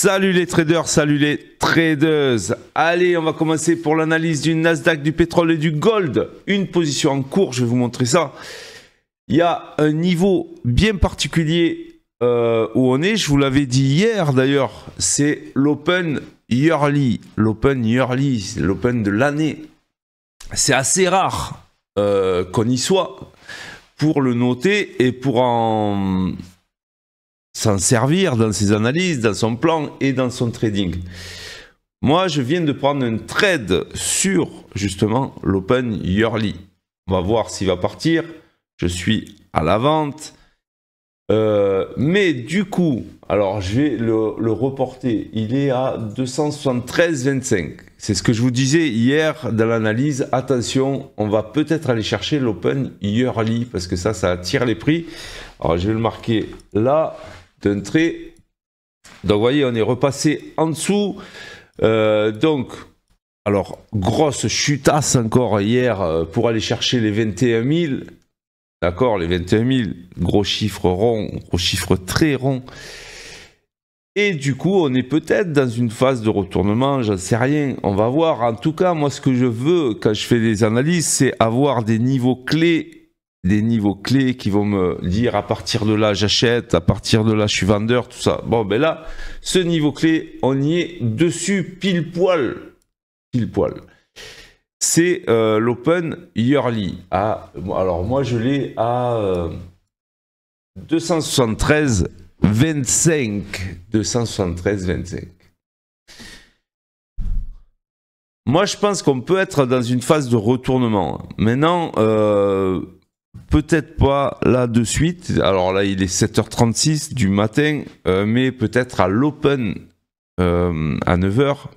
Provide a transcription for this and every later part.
Salut les traders, salut les tradeuses. Allez, on va commencer pour l'analyse du Nasdaq, du pétrole et du gold. Une position en cours, je vais vous montrer ça. Il y a un niveau bien particulier où on est. Je vous l'avais dit hier d'ailleurs, c'est l'Open Yearly. L'Open Yearly, l'Open de l'année. C'est assez rare qu'on y soit pour le noter et pour s'en servir dans ses analyses, dans son plan et dans son trading. Moi, je viens de prendre un trade sur, justement, l'Open Yearly. On va voir s'il va partir. Je suis à la vente. Mais du coup, alors je vais le reporter. Il est à 273,25. C'est ce que je vous disais hier dans l'analyse. Attention, on va peut-être aller chercher l'Open Yearly parce que ça attire les prix. Alors, je vais le marquer là d'un trait. Donc, vous voyez, on est repassé en dessous. Donc, alors, grosse chutasse encore hier pour aller chercher les 21 000. D'accord, les 21 000, gros chiffre rond, gros chiffre très rond. Et du coup, on est peut-être dans une phase de retournement, j'en sais rien, on va voir. En tout cas, moi, ce que je veux quand je fais des analyses, c'est avoir des niveaux clés qui vont me dire à partir de là, j'achète, à partir de là, je suis vendeur, tout ça. Bon, ben là, ce niveau clé, on y est dessus pile poil. Pile poil. C'est l'Open Yearly. Alors moi je l'ai à 273,25. 273,25. Moi je pense qu'on peut être dans une phase de retournement. Maintenant, peut-être pas là de suite. Alors là il est 7h36 du matin, mais peut-être à l'Open à 9h.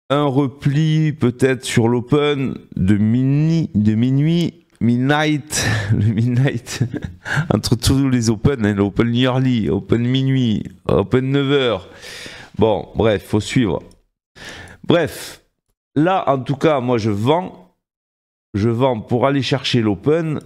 Un repli peut-être sur l'Open de minuit, midnight, le midnight, entre tous les Open, hein, l'Open Yearly, Open minuit, Open 9h. Bon, bref, faut suivre. Bref, là, en tout cas, moi, je vends pour aller chercher l'Open.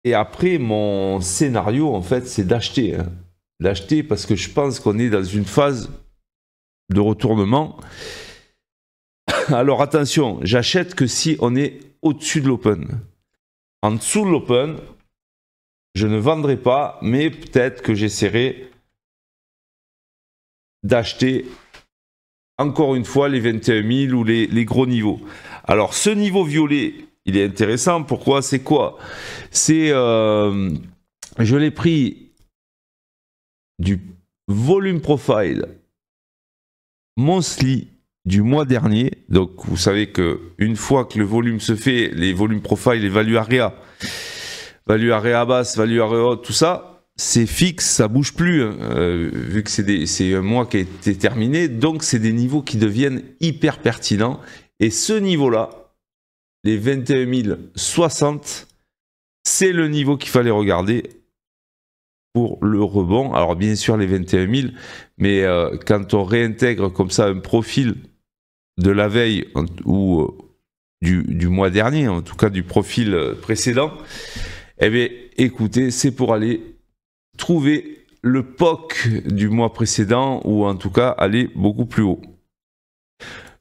Et après, mon scénario, en fait, c'est d'acheter. Hein. D'acheter parce que je pense qu'on est dans une phase de retournement. Alors attention, j'achète que si on est au-dessus de l'Open. En dessous de l'Open, je ne vendrai pas, mais peut-être que j'essaierai d'acheter encore une fois les 21 000 ou les gros niveaux. Alors ce niveau violet, il est intéressant. Pourquoi? C'est quoi? C'est, je l'ai pris du volume profile monthly du mois dernier. Donc vous savez que une fois que le volume se fait, les volumes profile, les value area basse, value area haute, tout ça, c'est fixe, ça bouge plus, vu que c'est un mois qui a été terminé. Donc c'est des niveaux qui deviennent hyper pertinents. Et ce niveau-là, les 21 060, c'est le niveau qu'il fallait regarder pour le rebond. Alors bien sûr les 21 000, mais quand on réintègre comme ça un profil de la veille ou du mois dernier, en tout cas du profil précédent, eh bien écoutez, c'est pour aller trouver le POC du mois précédent ou en tout cas aller beaucoup plus haut.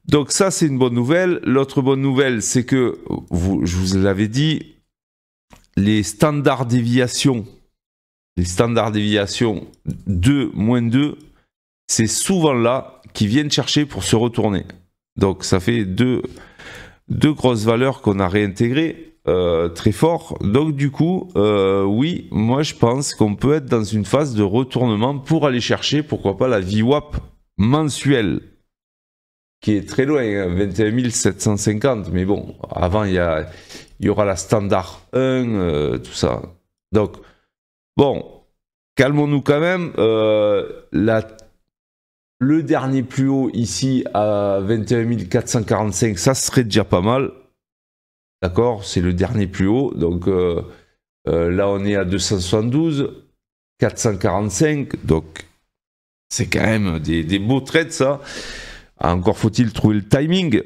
Donc ça c'est une bonne nouvelle. L'autre bonne nouvelle, c'est que, je vous l'avais dit, les standards déviations 2, moins 2, c'est souvent là qu'ils viennent chercher pour se retourner. Donc ça fait deux grosses valeurs qu'on a réintégrées très fort. Donc du coup, oui, moi je pense qu'on peut être dans une phase de retournement pour aller chercher, pourquoi pas, la VWAP mensuelle, qui est très loin, hein, 21 750. Mais bon, avant il y aura la standard 1, tout ça. Donc, bon, calmons-nous quand même. Le dernier plus haut ici à 21 445, ça serait déjà pas mal. D'accord, c'est le dernier plus haut. Donc là, on est à 272, 445. Donc c'est quand même des beaux trades, ça. Encore faut-il trouver le timing.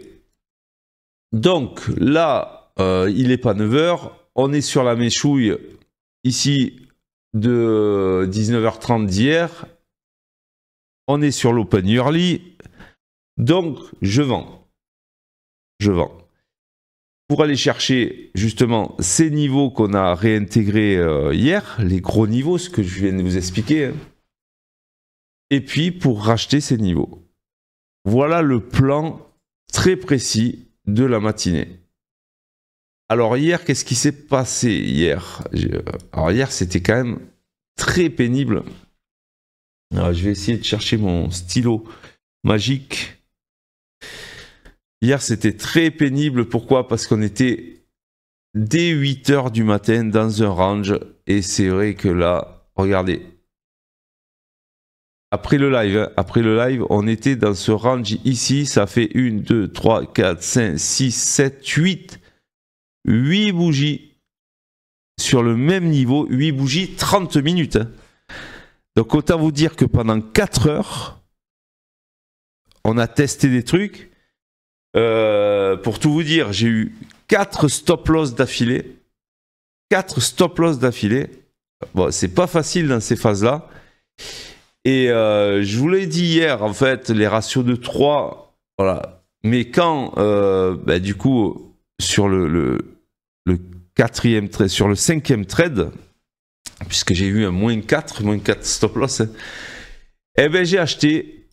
Donc là, il n'est pas 9h. On est sur la méchouille. Ici, de 19h30 d'hier. On est sur l'Open Yearly. Donc, je vends. Je vends. Pour aller chercher justement ces niveaux qu'on a réintégrés hier, les gros niveaux, ce que je viens de vous expliquer. Hein. Et puis, pour racheter ces niveaux. Voilà le plan très précis de la matinée. Alors hier, qu'est-ce qui s'est passé hier? Alors hier, c'était quand même très pénible. Alors, je vais essayer de chercher mon stylo magique. Hier, c'était très pénible. Pourquoi? Parce qu'on était dès 8 h du matin dans un range. Et c'est vrai que là, regardez. Après le live, on était dans ce range ici. Ça fait 1, 2, 3, 4, 5, 6, 7, 8. 8 bougies sur le même niveau, 8 bougies, 30 minutes. Hein. Donc autant vous dire que pendant 4 heures, on a testé des trucs. Pour tout vous dire, j'ai eu 4 stop-loss d'affilée. 4 stop-loss d'affilée. Bon, c'est pas facile dans ces phases-là. Et je vous l'ai dit hier, en fait, les ratios de 3, voilà. Mais quand, du coup, sur le 4e trade, sur le 5e trade, puisque j'ai eu un -4 stop loss, hein, eh ben j'ai acheté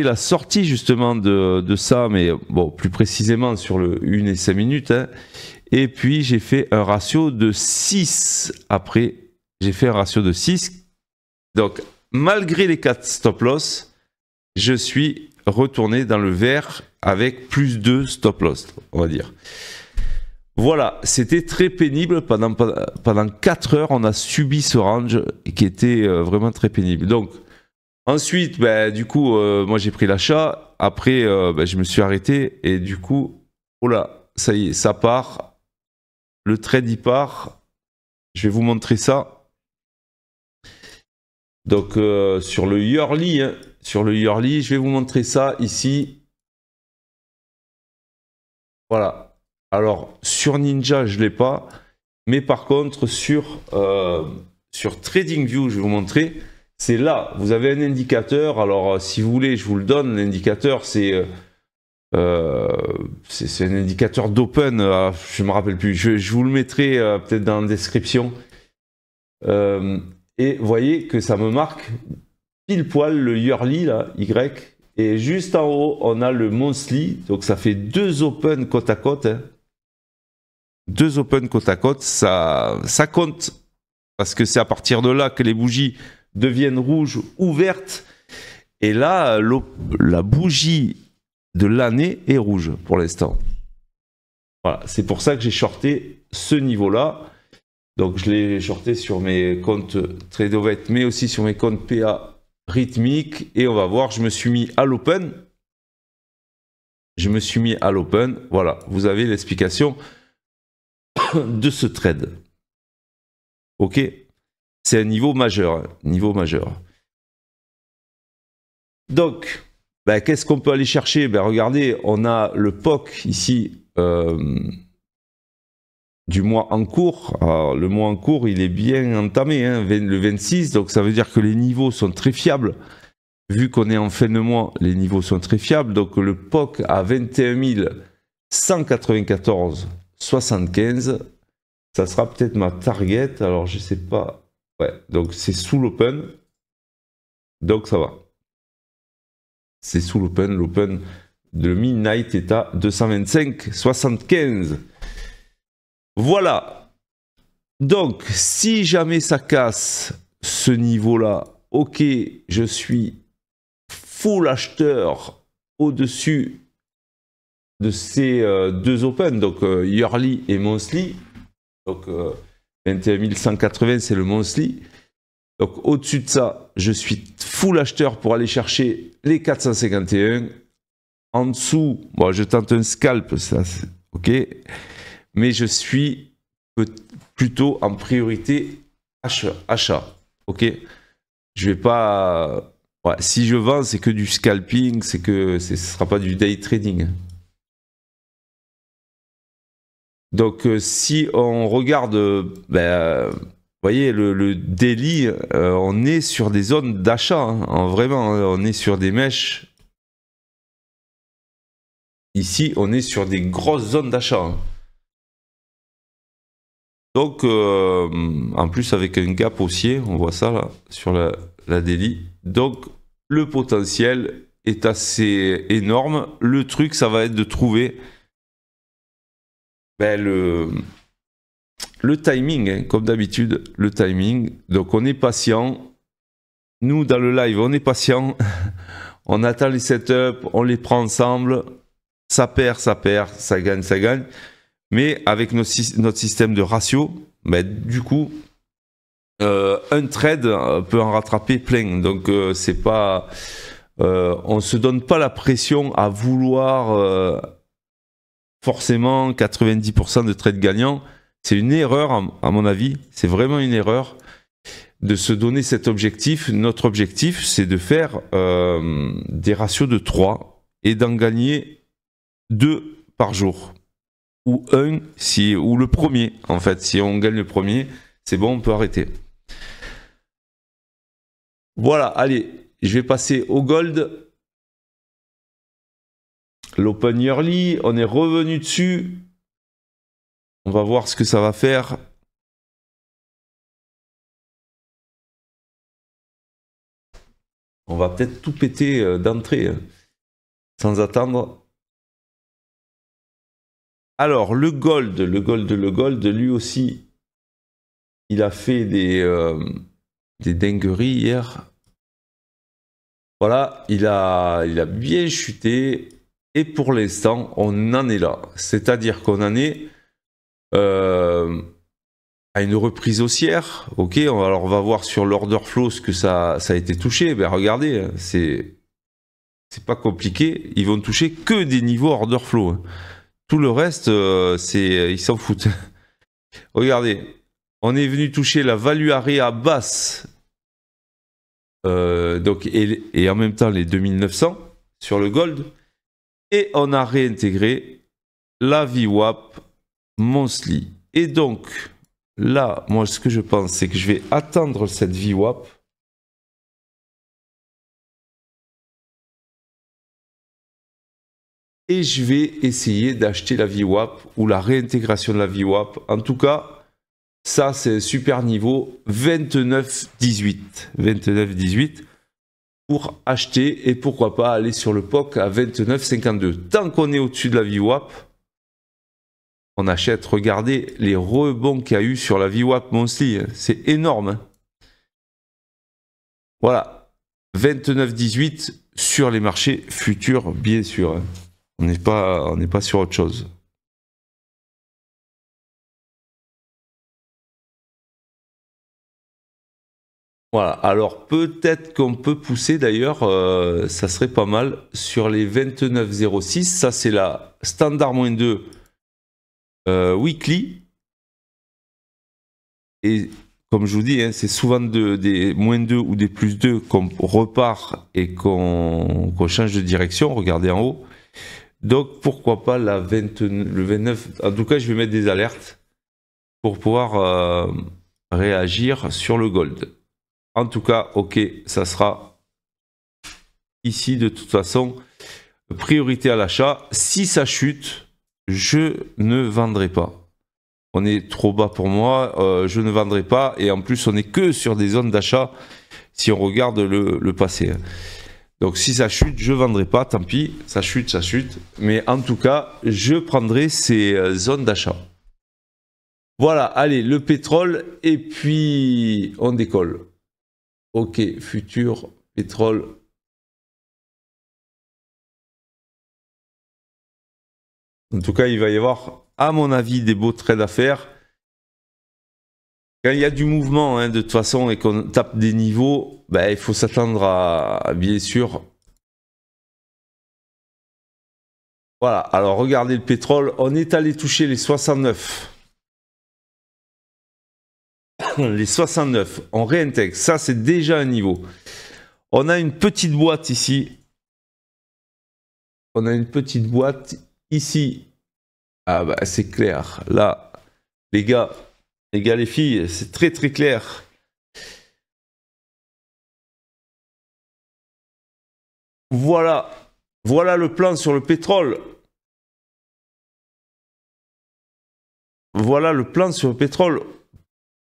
la sortie justement de ça, mais bon, plus précisément sur le 1 et 5 minutes, hein, et puis j'ai fait un ratio de 6 après, j'ai fait un ratio de 6, donc malgré les 4 stop loss, je suis retourné dans le vert avec plus de stop loss, on va dire. Voilà, c'était très pénible. Pendant 4 heures, on a subi ce range qui était vraiment très pénible. Donc, ensuite, du coup, moi j'ai pris l'achat. Après, je me suis arrêté. Et du coup, oh là, ça y est, ça part. Le trade, il part. Je vais vous montrer ça. Donc, sur le yearly, hein, je vais vous montrer ça ici. Voilà. Alors, sur Ninja, je ne l'ai pas. Mais par contre, sur TradingView, je vais vous montrer. C'est là, vous avez un indicateur. Alors, si vous voulez, je vous le donne. L'indicateur, c'est un indicateur d'open. Je ne me rappelle plus. Je vous le mettrai peut-être dans la description. Et vous voyez que ça me marque pile poil le yearly, là, Y. Et juste en haut, on a le monthly. Donc, ça fait 2 open côte à côte. Hein. 2 open côte à côte, ça compte. Parce que c'est à partir de là que les bougies deviennent rouges ou vertes. Et là, la bougie de l'année est rouge pour l'instant. Voilà, c'est pour ça que j'ai shorté ce niveau-là. Donc je l'ai shorté sur mes comptes Tradeovet, mais aussi sur mes comptes PA rythmique. Et on va voir, je me suis mis à l'open. Voilà, vous avez l'explication de ce trade. Ok, c'est un niveau majeur, Donc, qu'est-ce qu'on peut aller chercher? Regardez, on a le POC ici du mois en cours. Alors, le mois en cours, il est bien entamé, hein, le 26, donc ça veut dire que les niveaux sont très fiables. Vu qu'on est en fin de mois, les niveaux sont très fiables. Donc le POC à 21 194,75, ça sera peut-être ma target. Alors je sais pas. Ouais, donc c'est sous l'open. Donc ça va. C'est sous l'open. L'open de midnight est à 225,75. Voilà. Donc si jamais ça casse ce niveau-là, ok, je suis full acheteur au-dessus de ces 2 open, donc yearly et monthly. Donc 21 180, c'est le monthly. Donc au-dessus de ça, je suis full acheteur pour aller chercher les 451. En dessous, bon, je tente un scalp, ça c'est ok. Mais je suis plutôt en priorité achat. Ok. Je vais pas. Ouais, si je vends, c'est que du scalping, ce ne sera pas du day trading. Donc, si on regarde, voyez, le daily, on est sur des zones d'achat, hein, vraiment, on est sur des mèches. Ici, on est sur des grosses zones d'achat. Hein. Donc, en plus avec un gap haussier, on voit ça là, sur la daily. Donc, le potentiel est assez énorme. Le truc, ça va être de trouver ben, le timing, hein, comme d'habitude, le timing. Donc, on est patient. Nous, dans le live, on est patient. On attend les setups, on les prend ensemble. Ça perd, ça gagne, ça gagne. Mais avec notre système de ratio, ben, du coup, un trade peut en rattraper plein. Donc, c'est pas, on ne se donne pas la pression à vouloir forcément 90% de trades gagnants. C'est une erreur, à mon avis. C'est vraiment une erreur de se donner cet objectif. Notre objectif, c'est de faire des ratios de 3 et d'en gagner 2 par jour. Ou un, ou le premier, en fait. Si on gagne le premier, c'est bon, on peut arrêter. Voilà, allez, je vais passer au gold. L'Open Yearly, on est revenu dessus. On va voir ce que ça va faire. On va peut-être tout péter d'entrée, sans attendre. Alors, le gold, lui aussi, il a fait des dingueries hier. Voilà, il a bien chuté. Et pour l'instant, on en est là. C'est-à-dire qu'on en est à une reprise haussière. Ok, alors on va voir sur l'order flow ce que ça a été touché. Ben regardez, c'est pas compliqué. Ils vont toucher que des niveaux order flow. Tout le reste, ils s'en foutent. Regardez, on est venu toucher la value area basse. Donc, et en même temps les 2900 sur le gold. Et on a réintégré la VWAP monthly. Et donc, là, moi, ce que je pense, c'est que je vais attendre cette VWAP. Et je vais essayer d'acheter la VWAP ou la réintégration de la VWAP. En tout cas, ça, c'est un super niveau. 29,18. 29,18 pour acheter et pourquoi pas aller sur le POC à 29,52. Tant qu'on est au-dessus de la VWAP, on achète. Regardez les rebonds qu'il y a eu sur la VWAP monthly. C'est énorme. Voilà. 29,18 sur les marchés futurs, bien sûr. On n'est pas sur autre chose. Voilà, alors peut-être qu'on peut pousser d'ailleurs, ça serait pas mal, sur les 29,06, ça c'est la standard -2 weekly. Et comme je vous dis, hein, c'est souvent des -2 ou des +2 qu'on repart et qu'on change de direction, regardez en haut. Donc pourquoi pas le 29, en tout cas je vais mettre des alertes pour pouvoir réagir sur le gold. En tout cas, ok, ça sera ici de toute façon, priorité à l'achat. Si ça chute, je ne vendrai pas. On est trop bas pour moi, je ne vendrai pas. Et en plus, on n'est que sur des zones d'achat si on regarde le passé. Donc si ça chute, je ne vendrai pas, tant pis, ça chute, ça chute. Mais en tout cas, je prendrai ces zones d'achat. Voilà, allez, le pétrole, et puis on décolle. Ok, futur, pétrole. En tout cas, il va y avoir, à mon avis, des beaux trades à faire. Quand il y a du mouvement, hein, de toute façon, et qu'on tape des niveaux, ben, il faut s'attendre à, bien sûr. Voilà, alors regardez le pétrole, on est allé toucher les 69. Les 69, on réintègre, ça c'est déjà un niveau. On a une petite boîte ici. On a une petite boîte ici. Ah bah c'est clair, là, les gars, Les gars, les filles, c'est très très clair. Voilà. Voilà le plan sur le pétrole. Voilà le plan sur le pétrole.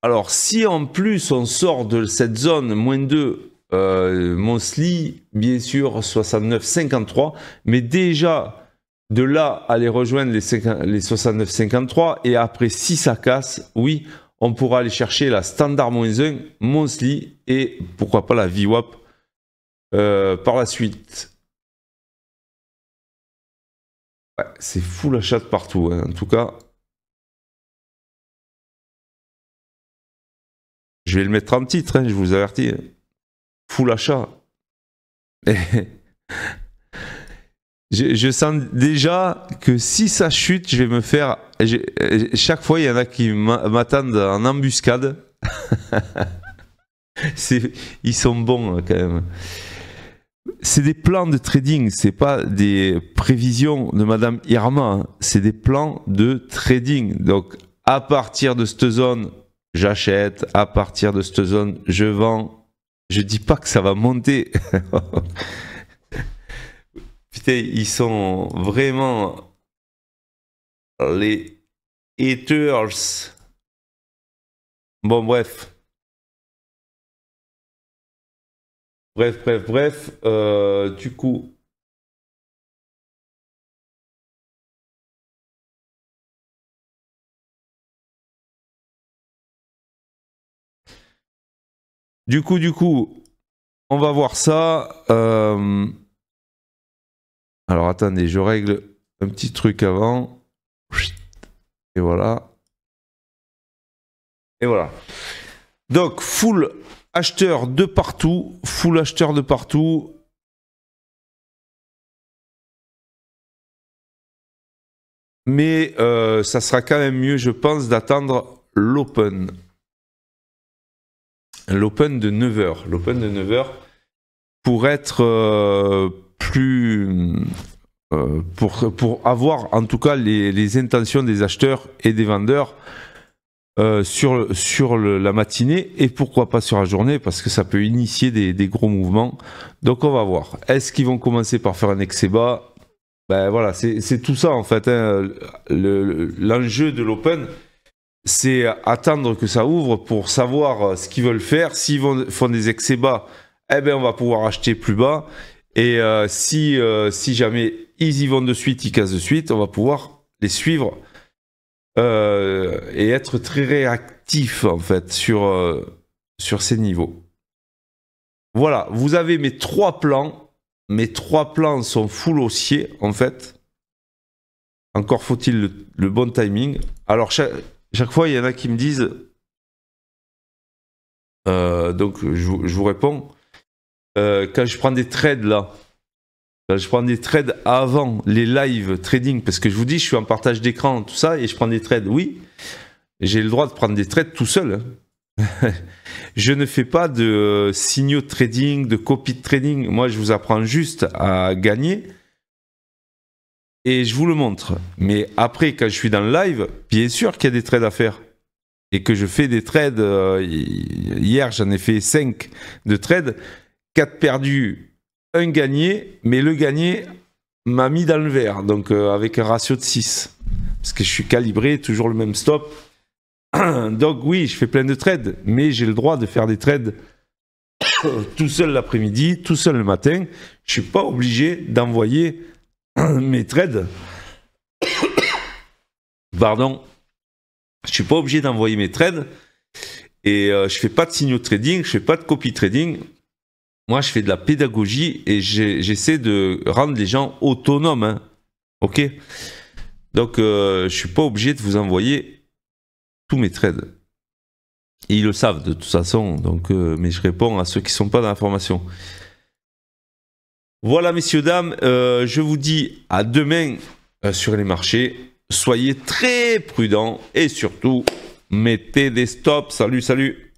Alors, si en plus on sort de cette zone -2, Montely, bien sûr, 69,53, mais déjà de là aller rejoindre les 69,53 et après si ça casse, oui, on pourra aller chercher la Standard -1, Montely et pourquoi pas la VWAP par la suite. Ouais, c'est full achat de partout, hein, en tout cas. Je vais le mettre en titre, hein, je vous avertis. Full achat. Je sens déjà que si ça chute, je vais me faire... Chaque fois, il y en a qui m'attendent en embuscade. Ils sont bons quand même. C'est des plans de trading, c'est pas des prévisions de Madame Irma. Hein. C'est des plans de trading. Donc, à partir de cette zone, j'achète. À partir de cette zone, je vends. Je dis pas que ça va monter. Putain, ils sont vraiment les haters. Bon, bref. Bref. Du coup. Du coup, on va voir ça. Alors attendez, je règle un petit truc avant. Et voilà. Et voilà. Donc, full acheteur de partout. Full acheteur de partout. Mais ça sera quand même mieux, je pense, d'attendre l'Open. L'Open de 9h. L'Open de 9h pour être plus... pour avoir en tout cas les intentions des acheteurs et des vendeurs sur la matinée et pourquoi pas sur la journée parce que ça peut initier des gros mouvements. Donc on va voir. Est-ce qu'ils vont commencer par faire un excès bas? Ben voilà, c'est tout ça en fait. Hein. L'enjeu de l'Open, c'est attendre que ça ouvre pour savoir ce qu'ils veulent faire. S'ils font des excès bas, eh ben on va pouvoir acheter plus bas. Et si jamais ils y vont de suite, ils cassent de suite, on va pouvoir les suivre et être très réactif en fait sur ces niveaux. Voilà, vous avez mes 3 plans. Mes 3 plans sont full haussier en fait. Encore faut-il le bon timing. Alors chaque fois, il y en a qui me disent... donc, je vous réponds. Quand je prends des trades là, quand je prends des trades avant les live trading, parce que je vous dis, je suis en partage d'écran, tout ça, et je prends des trades, oui, j'ai le droit de prendre des trades tout seul. Hein. Je ne fais pas de signaux de trading, de copie de trading. Moi, je vous apprends juste à gagner. Et je vous le montre. Mais après, quand je suis dans le live, bien sûr qu'il y a des trades à faire. Et que je fais des trades. Hier, j'en ai fait 5 de trades. 4 perdus, 1 gagné. Mais le gagné m'a mis dans le vert. Donc, avec un ratio de 6. Parce que je suis calibré, toujours le même stop. Donc, oui, je fais plein de trades. Mais j'ai le droit de faire des trades tout seul l'après-midi, tout seul le matin. Je ne suis pas obligé d'envoyer mes trades. Pardon. Je ne suis pas obligé d'envoyer mes trades. Et je ne fais pas de signaux trading, je ne fais pas de copy trading. Moi, je fais de la pédagogie et j'essaie de rendre les gens autonomes. Hein. Ok? Donc, je ne suis pas obligé de vous envoyer tous mes trades. Et ils le savent de toute façon. Donc, mais je réponds à ceux qui ne sont pas dans la formation. Voilà, messieurs, dames. Je vous dis à demain sur les marchés. Soyez très prudents et surtout, mettez des stops. Salut, salut.